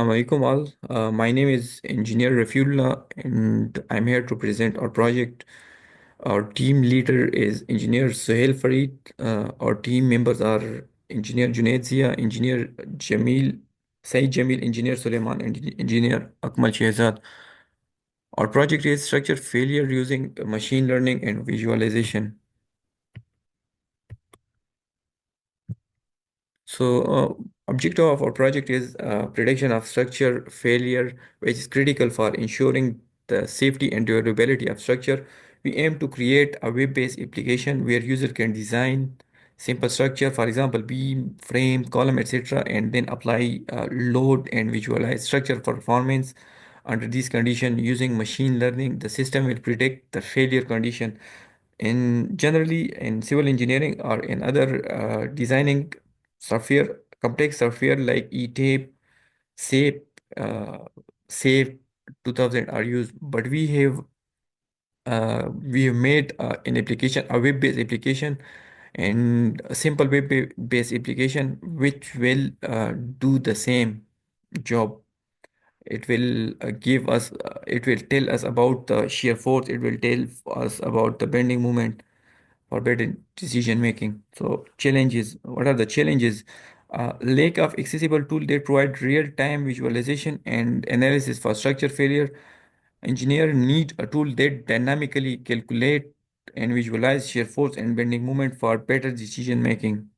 Alaikum all. My name is Engineer Rafiullah, and I'm here to present our project. Our team leader is Engineer Suhail Farid. Our team members are Engineer Junaid Zia, Engineer Jamil, Saeed Jamil, Engineer Suleiman, and Engineer Akmal Shehzad. Our project is structure failure using machine learning and visualization. Objective of our project is prediction of structure failure, which is critical for ensuring the safety and durability of structure. We aim to create a web-based application where user can design simple structure, for example, beam, frame, column, etc., and then apply load and visualize structure performance. Under these conditions, using machine learning, the system will predict the failure condition. In generally in civil engineering or in other designing software, complex software like E-tape, SAP, SAFE 2000 are used, but we have made an application, a web-based application, and a simple web-based application which will do the same job. It will tell us about the shear force. It will tell us about the bending moment for better decision making. So challenges, what are the challenges? Lack of accessible tool that provide real-time visualization and analysis for structure failure. Engineer need a tool that dynamically calculate and visualize shear force and bending moment for better decision making.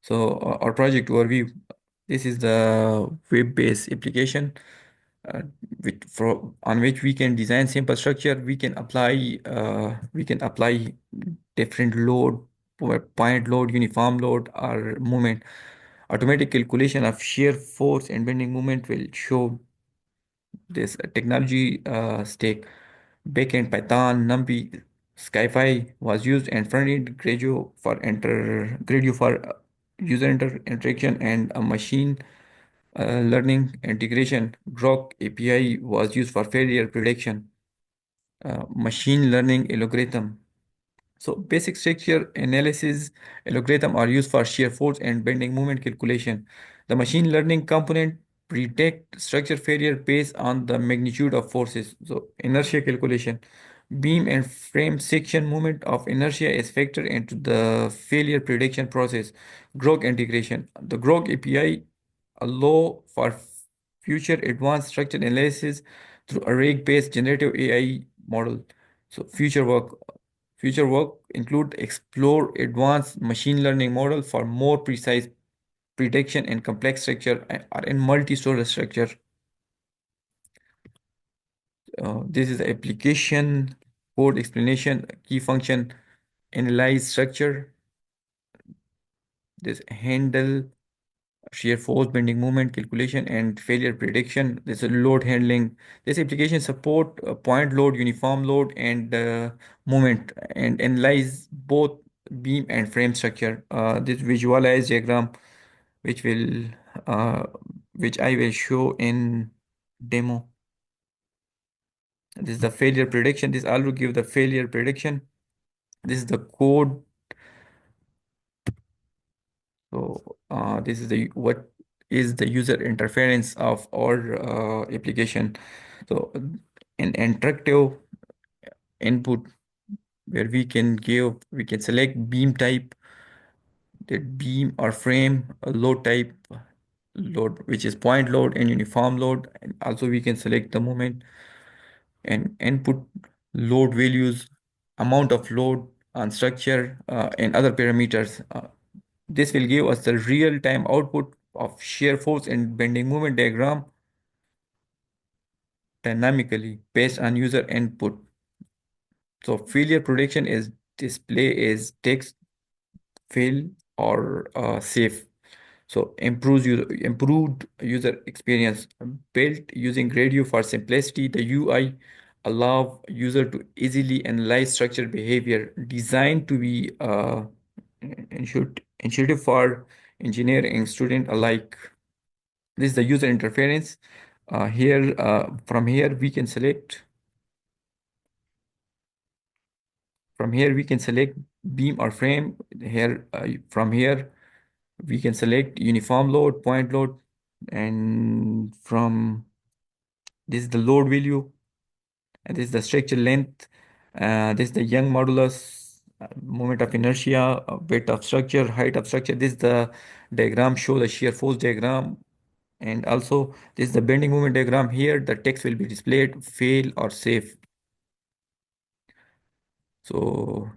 Our project overview. This is the web-based application uh, on which we can design simple structure. We can apply different load, point load, uniform load, or moment. Automatic calculation of shear force and bending moment will show this technology stack. Backend Python, NumPy, SkyFi was used, and front-end Gradue for user interaction, and a machine learning integration. Grok API was used for failure prediction. Machine learning algorithm. So basic structure analysis algorithm are used for shear force and bending moment calculation. The machine learning component predict structure failure based on the magnitude of forces. So inertia calculation. Beam and frame section moment of inertia is factored into the failure prediction process. Grok integration. The Grok API allow for future advanced structure analysis through a rig-based generative AI model. So future work include explore advanced machine learning model for more precise prediction in complex structure or in multi-storage structure. This is the application code explanation, key function, analyze structure, this handle shear force, bending moment calculation, and failure prediction. There's a load handling. This application support point load, uniform load, and moment, and analyze both beam and frame structure. This visualize diagram, which will uh, which I will show in demo. This is the failure prediction. This also give the failure prediction. This is the code. This is the what is the user interference of our application. So an interactive input where we can select beam type, that beam or frame, a load type, load which is point load and uniform load, and also we can select the moment and input load values, amount of load on structure, and other parameters. This will give us the real-time output of shear force and bending moment diagram dynamically based on user input. So failure prediction is display is text, fail, or safe. So improved user experience built using Gradue for simplicity. The UI allow user to easily analyze structured behavior, designed to be intuitive for engineer and student alike. This is the user interference. From here we can select. From here we can select beam or frame. From here We can select uniform load, point load, and from this is the load value, and this is the structure length. This is the Young modulus, moment of inertia, weight of structure, height of structure. This is the diagram show the shear force diagram, and also this is the bending moment diagram. Here the text will be displayed fail or safe. So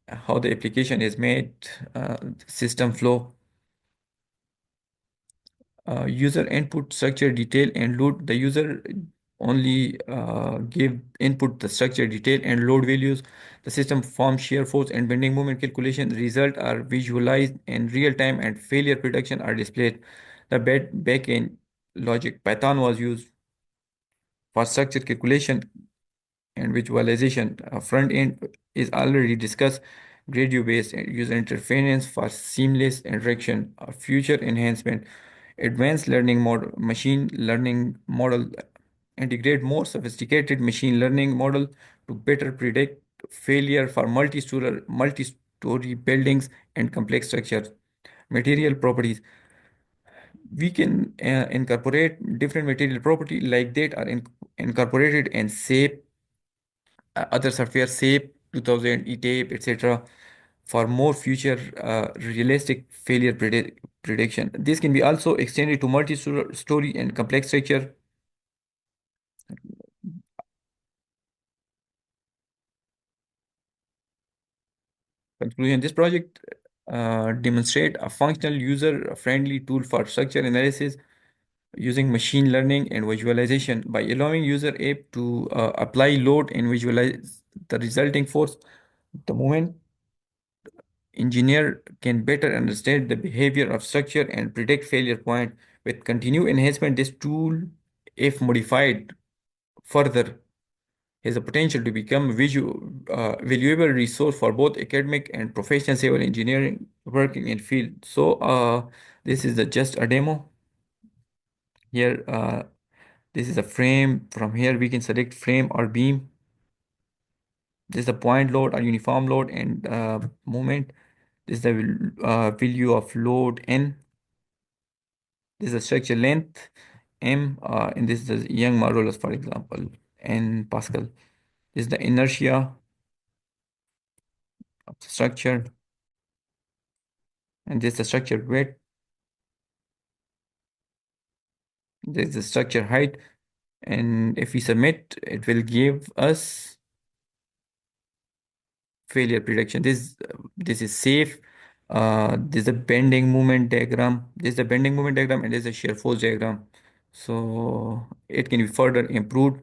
how the application is made, system flow. User input structure detail and load. The user only give input the structure detail and load values. The system forms shear force and bending moment calculation. The result are visualized in real time and failure prediction are displayed. The backend logic Python was used for structure calculation and visualization. Front end is already discussed. Gradient based user interference for seamless interaction. Future enhancement. Advanced learning model, machine learning model integrate more sophisticated machine learning model to better predict failure for multi-story buildings and complex structures. Material properties. We can incorporate different material property like that are incorporated in SAP, other software SAP 2000, ETAPE, etc. for more future realistic failure prediction. This can be also extended to multi-story and complex structure. Conclusion, this project demonstrate a functional user-friendly tool for structure analysis using machine learning and visualization by allowing user app to apply load and visualize the resulting force. The moment engineer can better understand the behavior of structure and predict failure point. With continued enhancement, this tool, if modified further, has the potential to become a valuable resource for both academic and professional civil engineering working in field. So this is just a demo. Here, this is a frame. From here, we can select frame or beam. This is the point load or uniform load and moment. This is the value of load N. This is the structure length M, and this is the Young modulus, for example, in Pascal. This is the inertia of the structure, and this is the structure weight. This is the structure height, and if we submit, it will give us failure prediction. This is safe. This is a bending moment diagram. This is the bending moment diagram, and this is a shear force diagram. So it can be further improved.